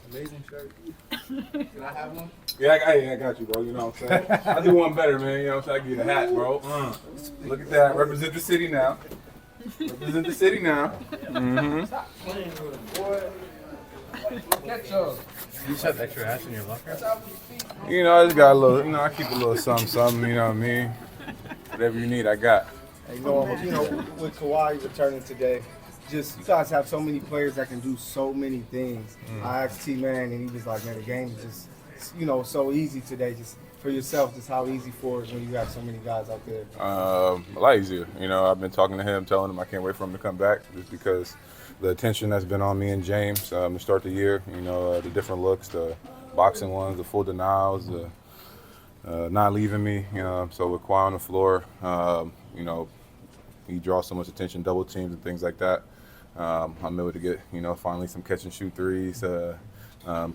Amazing shirt. Can I have one? Yeah, I got you, bro. You know what I'm saying? I do one better, man. You know what I'm saying? I get a hat, bro. Look at that. Represent the city now. Represent the city now. Mm-hmm. Stop playing with him, boy. Catch up. You just have extra hats in your locker? You know, I just got a little, you know, I keep a little something, you know what I mean? Whatever you need, I got. Hey, Norman, you know, with Kawhi returning today, just you guys have so many players that can do so many things. I asked T-Man, and he was like, man, the game is just, you know, so easy today. Just for yourself, just how easy for it when you have so many guys out there. A lot easier. You know, I've been talking to him, telling him I can't wait for him to come back just because the attention that's been on me and James to start the year, you know, the different looks, the boxing ones, the full denials, the not leaving me. You know, so with Kawhi on the floor, you know, he draws so much attention, double teams and things like that. I'm able to get, you know, finally some catch and shoot threes,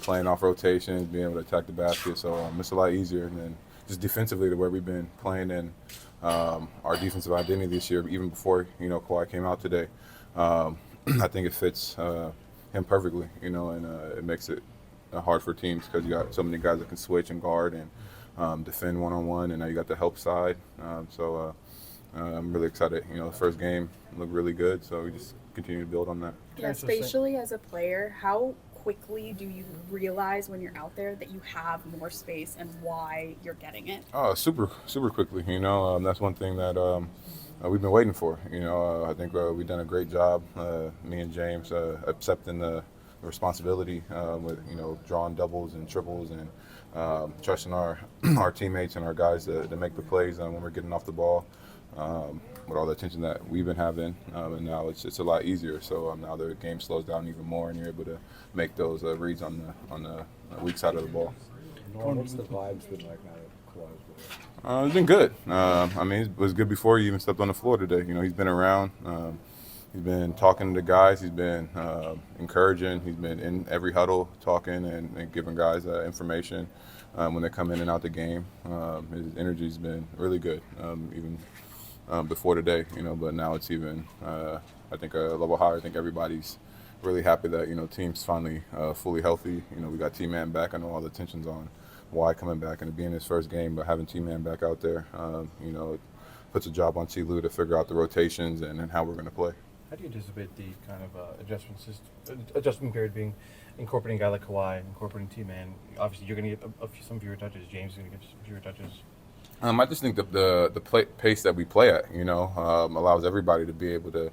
playing off rotations, being able to attack the basket. So it's a lot easier. And then just defensively, the way we've been playing and our defensive identity this year, even before, you know, Kawhi came out today, I think it fits him perfectly, you know, and it makes it hard for teams because you got so many guys that can switch and guard and defend one-on-one, and now you got the help side. I'm really excited. You know, the first game looked really good, so we just continue to build on that. Yeah, spatially as a player, how quickly do you realize when you're out there that you have more space and why you're getting it? Oh, super quickly. You know, that's one thing that we've been waiting for. You know, I think we've done a great job, me and James, accepting the responsibility with, you know, drawing doubles and triples and trusting our teammates and our guys to make the plays when we're getting off the ball. With all the attention that we've been having, and now it's a lot easier. So now the game slows down even more, and you're able to make those reads on the weak side of the ball. What's the vibes been like now that Kawhi's there? It's been good. I mean, it was good before he even stepped on the floor today. You know, he's been around. He's been talking to guys. He's been encouraging. He's been in every huddle talking and giving guys information when they come in and out the game. His energy's been really good, even before today, you know, but now it's even, I think, a level higher. I think everybody's really happy that, you know, team's finally fully healthy. You know, we got T-Man back. I know all the tensions on why coming back and it being his first game, but having T-Man back out there, you know, it puts a job on T. Lou to figure out the rotations and how we're going to play. How do you anticipate the kind of adjustment period being incorporating a guy like Kawhi, incorporating T-Man? Obviously, you're going to get some fewer touches. James is going to get some fewer touches. I just think the pace that we play at, you know, allows everybody to be able to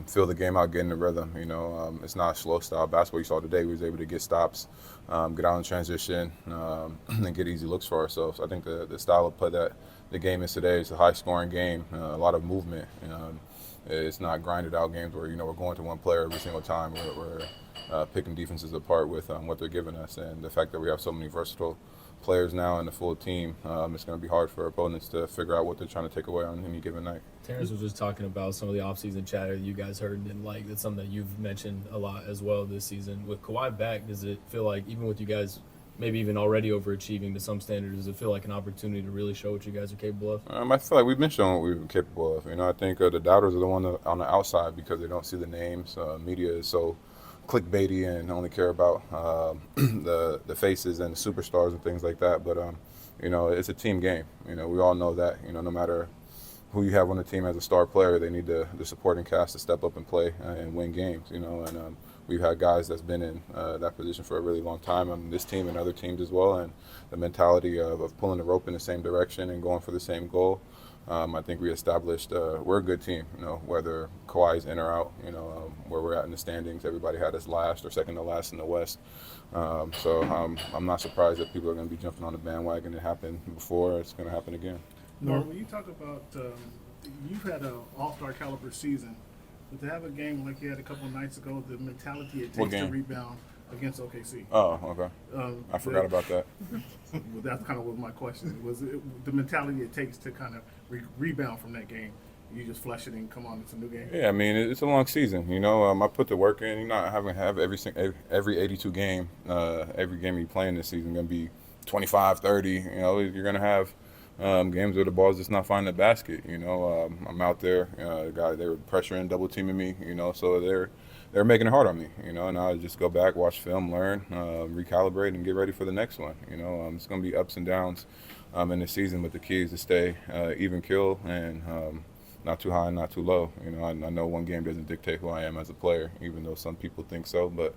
feel the game out, get in the rhythm. You know, it's not a slow style basketball. You saw today we was able to get stops, get out in transition, and get easy looks for ourselves. I think the style of play that the game is today is a high-scoring game, a lot of movement. It's not grinded out games where, you know, we're going to one player every single time. We're picking defenses apart with what they're giving us, and the fact that we have so many versatile players now and the full team, it's going to be hard for opponents to figure out what they're trying to take away on any given night. Terrence was just talking about some of the offseason chatter that you guys heard and didn't like. That's something that you've mentioned a lot as well this season. With Kawhi back, does it feel like, even with you guys maybe even already overachieving to some standards, does it feel like an opportunity to really show what you guys are capable of? I feel like we've been showing what we were capable of. You know, I think the doubters are the one on the outside because they don't see the names. Media is so clickbaity and only care about the faces and the superstars and things like that. But, you know, it's a team game. You know, we all know that, you know, no matter who you have on the team as a star player, they need the supporting cast to step up and play and win games, you know. And we've had guys that's been in that position for a really long time on this team and other teams as well. And the mentality of pulling the rope in the same direction and going for the same goal. I think we established we're a good team, you know, whether Kawhi's in or out, you know, where we're at in the standings. Everybody had us last or second to last in the West. So I'm not surprised that people are going to be jumping on the bandwagon. It happened before. It's going to happen again. Norman, when you talk about you've had an all-star caliber season, but to have a game like you had a couple of nights ago, the mentality it takes to rebound against OKC. Oh, okay. I forgot about that. Well, that's kind of what my question was. The mentality it takes to kind of rebound from that game. You just flush it and come on, it's a new game. Yeah, I mean, it's a long season. You know, I put the work in. You know, I haven't have every 82 game, every game you play in this season going to be 25, 30. You know, you're going to have games where the ball's just not finding the basket. You know, I'm out there. They were pressuring, double teaming me. You know, so they're making it hard on me, and I just go back, watch film, learn, recalibrate, and get ready for the next one. It's going to be ups and downs in the season, but the key is to stay even keel and not too high, not too low. I know one game doesn't dictate who I am as a player, even though some people think so, but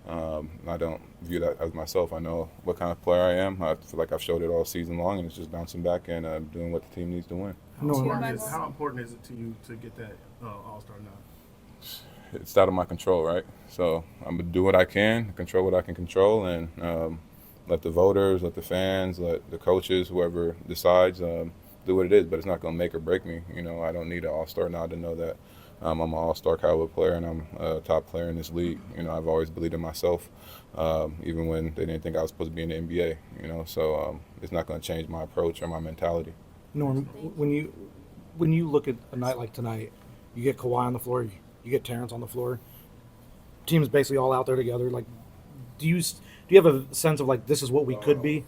I don't view that as myself. I know what kind of player I am. I feel like I've showed it all season long, and it's just bouncing back and doing what the team needs to win. How important is it to you to get that All-Star nod? It's out of my control, right? So I'm going to do what I can, control what I can control, and let the voters, let the fans, let the coaches, whoever decides, do what it is. But it's not going to make or break me. I don't need an All-Star nod to know that I'm an All-Star caliber player and I'm a top player in this league. I've always believed in myself, even when they didn't think I was supposed to be in the NBA. So it's not going to change my approach or my mentality. Norm, when you look at a night like tonight, you get Kawhi on the floor, you get Terrence on the floor. Team's basically all out there together. Like, do you have a sense of like this is what we could be?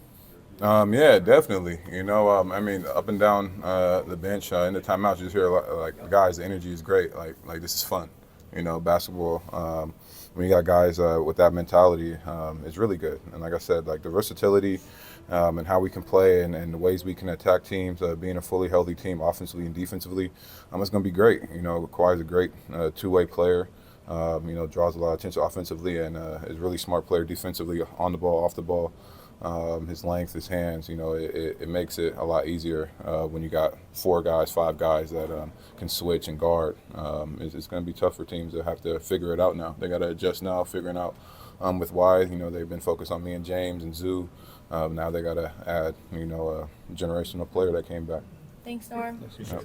Yeah, definitely. I mean, up and down the bench in the timeouts, you just hear a lot, like, guys, the energy is great. Like this is fun. Basketball. When you got guys with that mentality, it's really good. And like I said, like the versatility and how we can play and the ways we can attack teams, being a fully healthy team, offensively and defensively, it's going to be great. Kawhi's a great two-way player. Draws a lot of attention offensively and is a really smart player defensively, on the ball, off the ball. His length, his hands, it makes it a lot easier when you got 4 guys, 5 guys that can switch and guard. It's going to be tough for teams that have to figure it out now. They got to adjust now, figuring out with why. They've been focused on me and James and Zoo. Now they got to add, a generational player that came back. Thanks, Norm. Yeah.